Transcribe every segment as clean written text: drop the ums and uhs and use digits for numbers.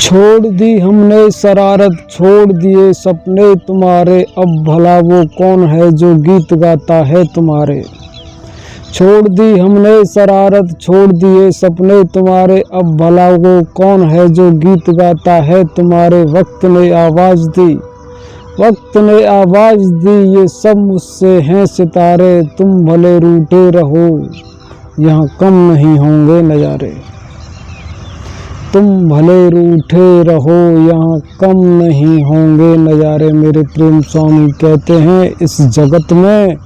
छोड़ दी हमने शरारत, छोड़ दिए सपने तुम्हारे, अब भला वो कौन है जो गीत गाता है तुम्हारे। छोड़ दी हमने शरारत, छोड़ दिए सपने तुम्हारे, अब भला वो कौन है जो गीत गाता है तुम्हारे। वक्त ने आवाज़ दी, वक्त ने आवाज़ दी, ये सब मुझसे हैं सितारे, तुम भले रूठे रहो यहाँ कम नहीं होंगे नज़ारे। तुम भले रूठे रहो यहाँ कम नहीं होंगे नज़ारे। मेरे प्रेम स्वामी कहते हैं इस जगत में,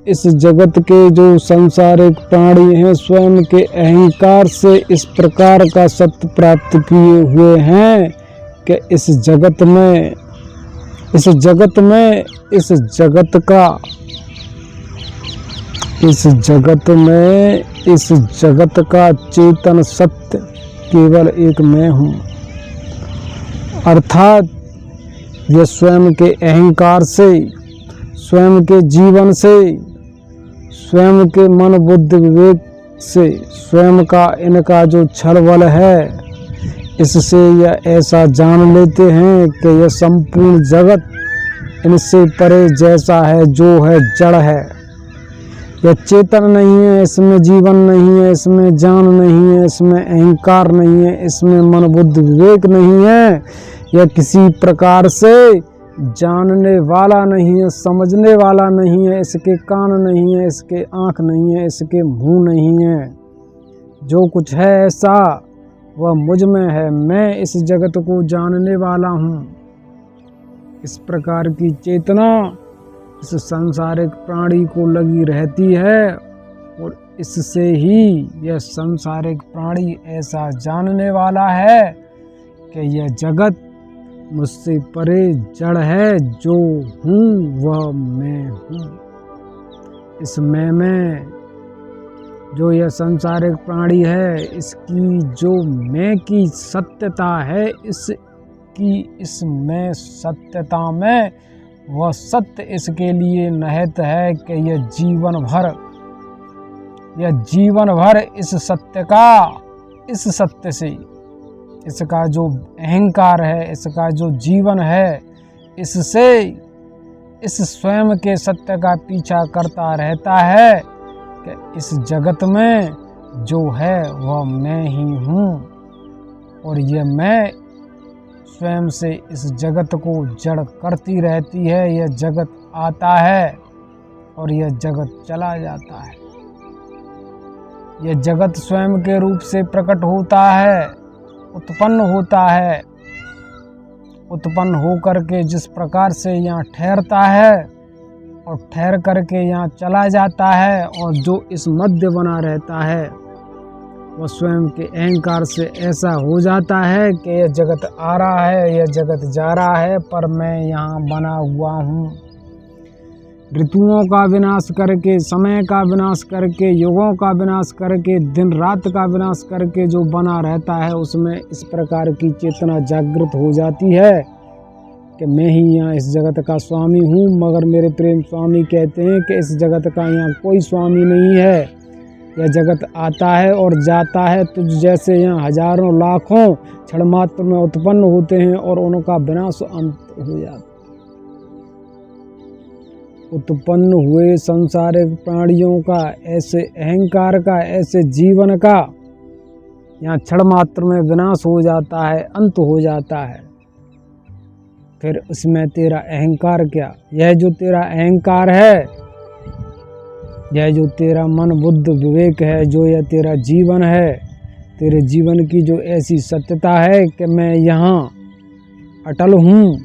इस जगत के जो संसारिक प्राणी हैं स्वयं के अहंकार से इस प्रकार का सत्य प्राप्त किए हुए हैं कि इस जगत में इस जगत का चेतन सत्य केवल एक मैं हूँ। अर्थात यह स्वयं के अहंकार से, स्वयं के जीवन से, स्वयं के मन बुद्धि विवेक से, स्वयं का इनका जो छल बल है, इससे यह ऐसा जान लेते हैं कि यह संपूर्ण जगत इनसे परे जैसा है, जो है जड़ है। यह चेतन नहीं है, इसमें जीवन नहीं है, इसमें जान नहीं है, इसमें अहंकार नहीं है, इसमें मन बुद्धि विवेक नहीं है। यह किसी प्रकार से जानने वाला नहीं है, समझने वाला नहीं है, इसके कान नहीं है, इसके आँख नहीं है, इसके मुंह नहीं है। जो कुछ है ऐसा वह मुझ में है, मैं इस जगत को जानने वाला हूँ। इस प्रकार की चेतना इस सांसारिक प्राणी को लगी रहती है और इससे ही यह सांसारिक प्राणी ऐसा जानने वाला है कि यह जगत मुझसे परे जड़ है, जो हूँ वह मैं हूँ। इस मैं में जो यह सांसारिक प्राणी है, इसकी जो मैं की सत्यता है, इस मैं सत्यता में वह सत्य इसके लिए निहित है कि यह जीवन भर इस सत्य से, इसका जो अहंकार है, इसका जो जीवन है, इससे इस स्वयं के सत्य का पीछा करता रहता है कि इस जगत में जो है वह मैं ही हूँ। और यह मैं स्वयं से इस जगत को जड़ करती रहती है। यह जगत आता है और यह जगत चला जाता है। यह जगत स्वयं के रूप से प्रकट होता है, उत्पन्न होता है, उत्पन्न होकर के जिस प्रकार से यहाँ ठहरता है और ठहर करके यहाँ चला जाता है, और जो इस मध्य बना रहता है वह स्वयं के अहंकार से ऐसा हो जाता है कि यह जगत आ रहा है, यह जगत जा रहा है, पर मैं यहाँ बना हुआ हूँ। ऋतुओं का विनाश करके, समय का विनाश करके, युगों का विनाश करके, दिन रात का विनाश करके जो बना रहता है, उसमें इस प्रकार की चेतना जागृत हो जाती है कि मैं ही यहाँ इस जगत का स्वामी हूँ। मगर मेरे प्रेम स्वामी कहते हैं कि इस जगत का यहाँ कोई स्वामी नहीं है। यह जगत आता है और जाता है, तुझ जैसे यहाँ हजारों लाखों क्षण मात्र में उत्पन्न होते हैं और उनका विनाश अंत हो जाता। उत्पन्न हुए संसारिक प्राणियों का, ऐसे अहंकार का, ऐसे जीवन का यहाँ क्षण मात्र में विनाश हो जाता है, अंत हो जाता है। फिर उसमें तेरा अहंकार क्या? यह जो तेरा अहंकार है, यह जो तेरा मन बुद्धि विवेक है, जो यह तेरा जीवन है, तेरे जीवन की जो ऐसी सत्यता है कि मैं यहाँ अटल हूँ,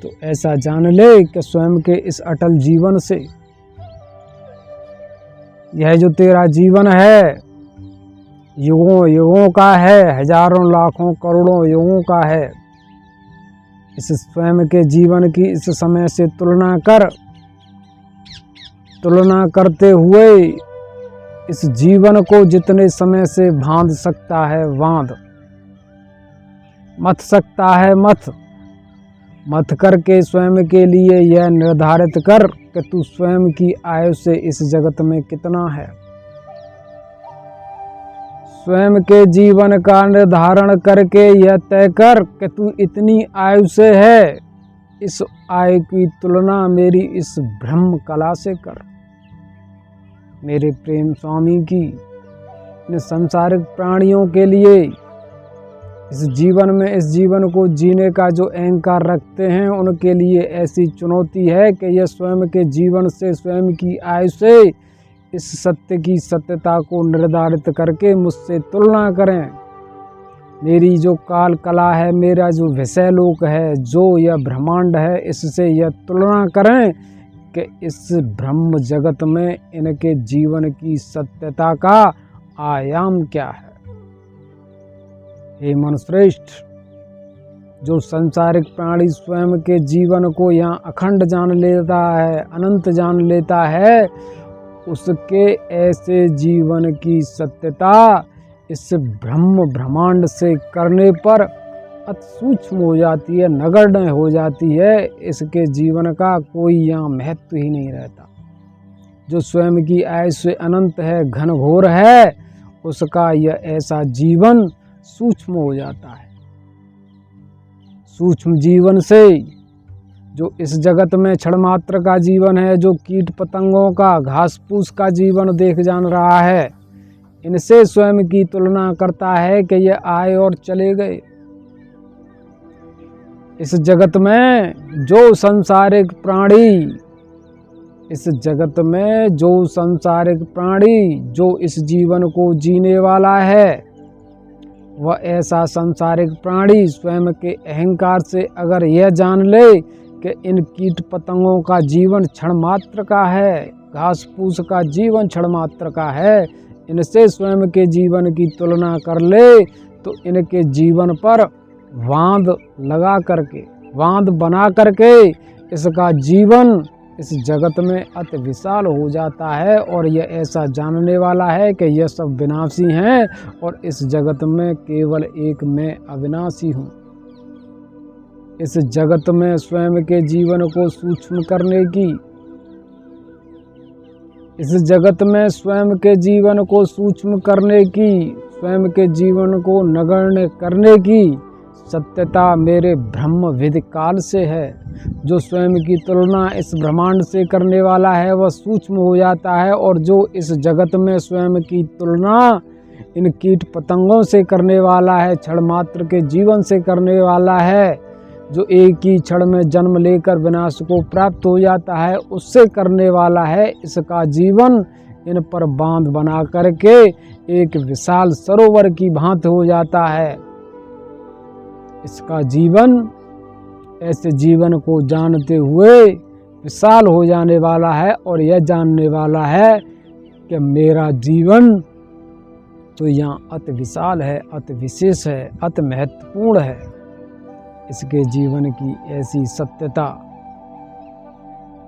तो ऐसा जान ले कि स्वयं के इस अटल जीवन से यह जो तेरा जीवन है युगों युगों का है, हजारों लाखों करोड़ों युगों का है। इस स्वयं के जीवन की इस समय से तुलना करते हुए इस जीवन को जितने समय से बांध सकता है बांध, मथ सकता है मथ करके स्वयं के लिए यह निर्धारित कर कि तू स्वयं की आयु से इस जगत में कितना है। स्वयं के जीवन का निर्धारण करके यह तय कर कि तू इतनी आयु से है, इस आयु की तुलना मेरी इस ब्रह्म कला से कर। मेरे प्रेम स्वामी की इन संसारिक प्राणियों के लिए इस जीवन में, इस जीवन को जीने का जो अहंकार रखते हैं, उनके लिए ऐसी चुनौती है कि यह स्वयं के जीवन से, स्वयं की आयु से इस सत्य की सत्यता को निर्धारित करके मुझसे तुलना करें। मेरी जो काल कला है, मेरा जो विषय लोक है, जो यह ब्रह्मांड है, इससे यह तुलना करें कि इस ब्रह्म जगत में इनके जीवन की सत्यता का आयाम क्या है। हे मनुश्रेष्ठ, जो संसारिक प्राणी स्वयं के जीवन को यहाँ अखंड जान लेता है, अनंत जान लेता है, उसके ऐसे जीवन की सत्यता इस ब्रह्म ब्रह्मांड से करने पर अति सूक्ष्म हो जाती है, नगण्य हो जाती है। इसके जीवन का कोई यहाँ महत्व ही नहीं रहता। जो स्वयं की आयु से अनंत है, घनघोर है, उसका यह ऐसा जीवन सूक्ष्म हो जाता है। सूक्ष्म जीवन से जो इस जगत में क्षण मात्र का जीवन है, जो कीट पतंगों का, घास फूस का जीवन देख जान रहा है, इनसे स्वयं की तुलना करता है कि ये आए और चले गए। इस जगत में जो संसारिक प्राणी, इस जगत में जो संसारिक प्राणी, जो इस जीवन को जीने वाला है, वह ऐसा संसारिक प्राणी स्वयं के अहंकार से अगर यह जान ले कि इन कीट पतंगों का जीवन क्षण मात्र का है, घास फूस का जीवन क्षण मात्र का है, इनसे स्वयं के जीवन की तुलना कर ले, तो इनके जीवन पर बांध लगा करके, बांध बना करके इसका जीवन इस जगत में अति विशाल हो जाता है। और यह ऐसा जानने वाला है कि यह सब विनाशी हैं और इस जगत में केवल एक मैं अविनाशी हूँ। इस जगत में स्वयं के जीवन को सूक्ष्म करने की, इस जगत में स्वयं के जीवन को सूक्ष्म करने की, स्वयं के जीवन को नगण्य करने की सत्यता मेरे ब्रह्म विधि काल से है। जो स्वयं की तुलना इस ब्रह्मांड से करने वाला है, वह सूक्ष्म हो जाता है, और जो इस जगत में स्वयं की तुलना इन कीट पतंगों से करने वाला है, क्षण मात्र के जीवन से करने वाला है, जो एक ही क्षण में जन्म लेकर विनाश को प्राप्त हो जाता है, उससे करने वाला है, इसका जीवन इन पर बांध बना करके एक विशाल सरोवर की भांति हो जाता है। इसका जीवन ऐसे जीवन को जानते हुए विशाल हो जाने वाला है, और यह जानने वाला है कि मेरा जीवन तो यहाँ अति विशाल है, अति विशेष है, अति महत्वपूर्ण है। इसके जीवन की ऐसी सत्यता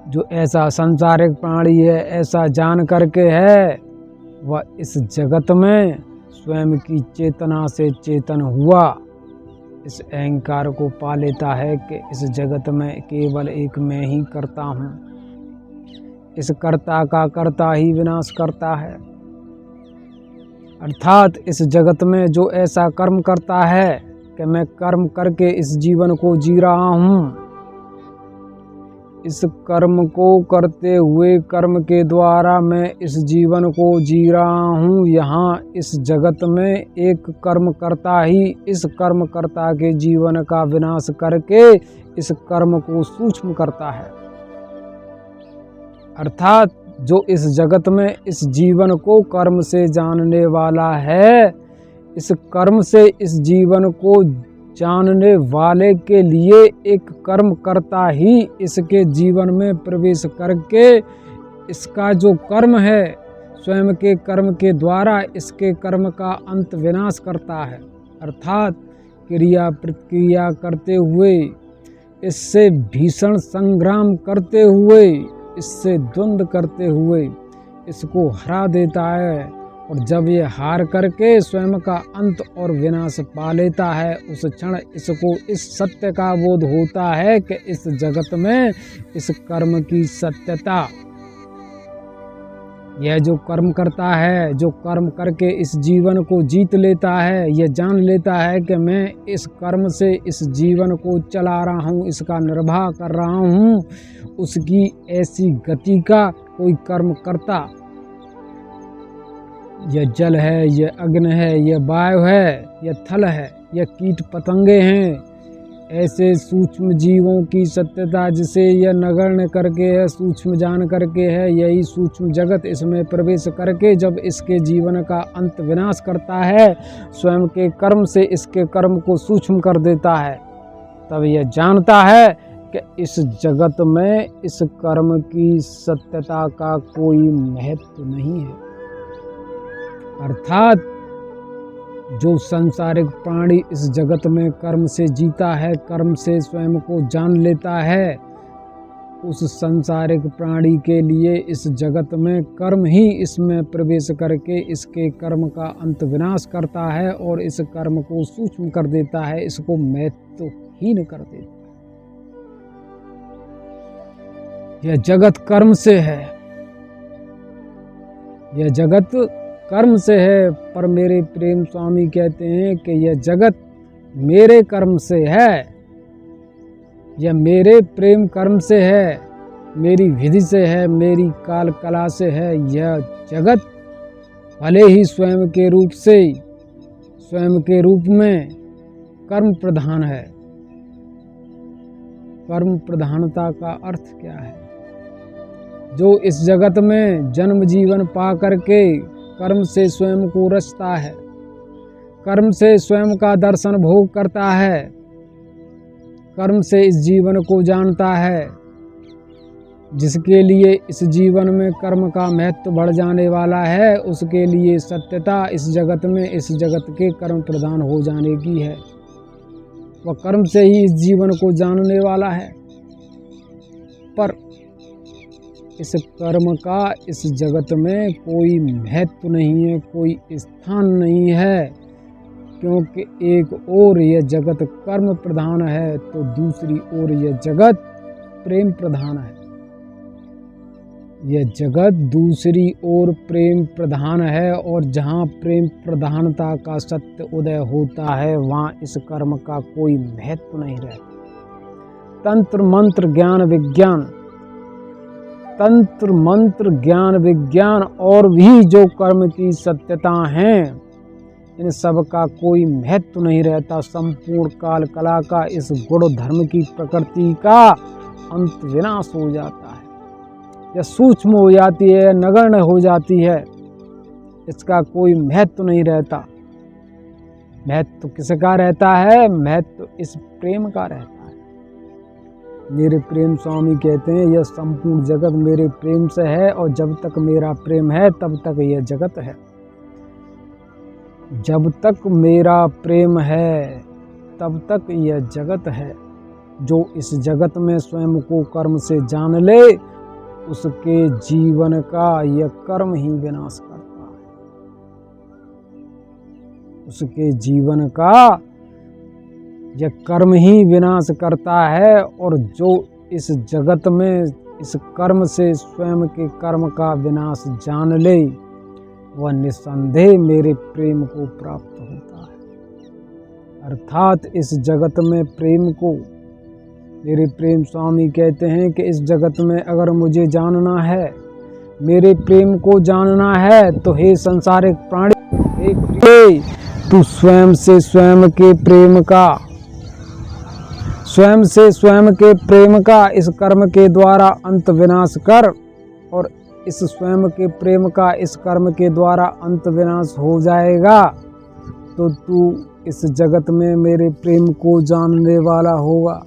जो ऐसा संसारिक प्राणी है, ऐसा जान करके है, वह इस जगत में स्वयं की चेतना से चेतन हुआ इस अहंकार को पा लेता है कि इस जगत में केवल एक मैं ही करता हूँ। इस कर्ता का कर्ता ही विनाश करता है। अर्थात इस जगत में जो ऐसा कर्म करता है कि मैं कर्म करके इस जीवन को जी रहा हूँ, इस कर्म को करते हुए कर्म के द्वारा मैं इस जीवन को जी रहा हूँ। यहाँ इस जगत में एक कर्म करता ही इस कर्म कर्ता के जीवन का विनाश करके इस कर्म को सूक्ष्म करता है। अर्थात जो इस जगत में इस जीवन को कर्म से जानने वाला है, इस कर्म से इस जीवन को जानने वाले के लिए एक कर्म करता ही इसके जीवन में प्रवेश करके इसका जो कर्म है, स्वयं के कर्म के द्वारा इसके कर्म का अंत विनाश करता है। अर्थात क्रिया प्रतिक्रिया करते हुए, इससे भीषण संग्राम करते हुए, इससे द्वंद्व करते हुए इसको हरा देता है। और जब ये हार करके स्वयं का अंत और विनाश पा लेता है, उस क्षण इसको इस सत्य का बोध होता है कि इस जगत में इस कर्म की सत्यता यह जो कर्म करता है, जो कर्म करके इस जीवन को जीत लेता है, यह जान लेता है कि मैं इस कर्म से इस जीवन को चला रहा हूँ, इसका निर्वाह कर रहा हूँ, उसकी ऐसी गति का कोई कर्म करता, यह जल है, यह अग्नि है, यह वायु है, यह थल है, यह कीट पतंगे हैं, ऐसे सूक्ष्म जीवों की सत्यता जिसे यह नगण्य करके है, सूक्ष्म जान करके है, यही सूक्ष्म जगत इसमें प्रवेश करके जब इसके जीवन का अंत विनाश करता है, स्वयं के कर्म से इसके कर्म को सूक्ष्म कर देता है, तब यह जानता है कि इस जगत में इस कर्म की सत्यता का कोई महत्व नहीं है। अर्थात जो सांसारिक प्राणी इस जगत में कर्म से जीता है, कर्म से स्वयं को जान लेता है, उस सांसारिक प्राणी के लिए इस जगत में कर्म ही इसमें प्रवेश करके इसके कर्म का अंत विनाश करता है और इस कर्म को सूक्ष्म कर देता है, इसको महत्वहीन कर देता है। यह जगत कर्म से है, यह जगत कर्म से है, पर मेरे प्रेम स्वामी कहते हैं कि यह जगत मेरे कर्म से है, यह मेरे प्रेम कर्म से है, मेरी विधि से है, मेरी काल कला से है। यह जगत भले ही स्वयं के रूप से, स्वयं के रूप में कर्म प्रधान है। कर्म प्रधानता का अर्थ क्या है? जो इस जगत में जन्म जीवन पा करके कर्म से स्वयं को रचता है, कर्म से स्वयं का दर्शन भोग करता है, कर्म से इस जीवन को जानता है, जिसके लिए इस जीवन में कर्म का महत्व बढ़ जाने वाला है, उसके लिए सत्यता इस जगत में इस जगत के कर्म प्रधान हो जाने की है। वह कर्म से ही इस जीवन को जानने वाला है, पर इस कर्म का इस जगत में कोई महत्व नहीं है, कोई स्थान नहीं है, क्योंकि एक ओर यह जगत कर्म प्रधान है तो दूसरी ओर यह जगत प्रेम प्रधान है। यह जगत दूसरी ओर प्रेम प्रधान है और जहाँ प्रेम प्रधानता का सत्य उदय होता है, वहाँ इस कर्म का कोई महत्व नहीं रहता। तंत्र मंत्र ज्ञान विज्ञान, तंत्र मंत्र ज्ञान विज्ञान और भी जो कर्म की सत्यता हैं, इन सब का कोई महत्व नहीं रहता। संपूर्ण काल कला का इस गुण धर्म की प्रकृति का अंत विनाश हो जाता है, यह सूक्ष्म हो जाती है, नगण्य हो जाती है, इसका कोई महत्व नहीं रहता। महत्व किसका रहता है? महत्व इस प्रेम का रहता है। मेरे प्रेम स्वामी कहते हैं यह संपूर्ण जगत मेरे प्रेम से है और जब तक मेरा प्रेम है तब तक यह जगत है। जब तक मेरा प्रेम है तब तक यह जगत है। जो इस जगत में स्वयं को कर्म से जान ले, उसके जीवन का यह कर्म ही विनाश करता है। उसके जीवन का यह कर्म ही विनाश करता है और जो इस जगत में इस कर्म से स्वयं के कर्म का विनाश जान ले, वह निस्संदेह मेरे प्रेम को प्राप्त होता है। अर्थात इस जगत में प्रेम को मेरे प्रेम स्वामी कहते हैं कि इस जगत में अगर मुझे जानना है, मेरे प्रेम को जानना है, तो हे संसारिक प्राणी, तू स्वयं से स्वयं के प्रेम का, स्वयं से स्वयं के प्रेम का इस कर्म के द्वारा अंत विनाश कर, और इस स्वयं के प्रेम का इस कर्म के द्वारा अंत विनाश हो जाएगा तो तू इस जगत में मेरे प्रेम को जानने वाला होगा।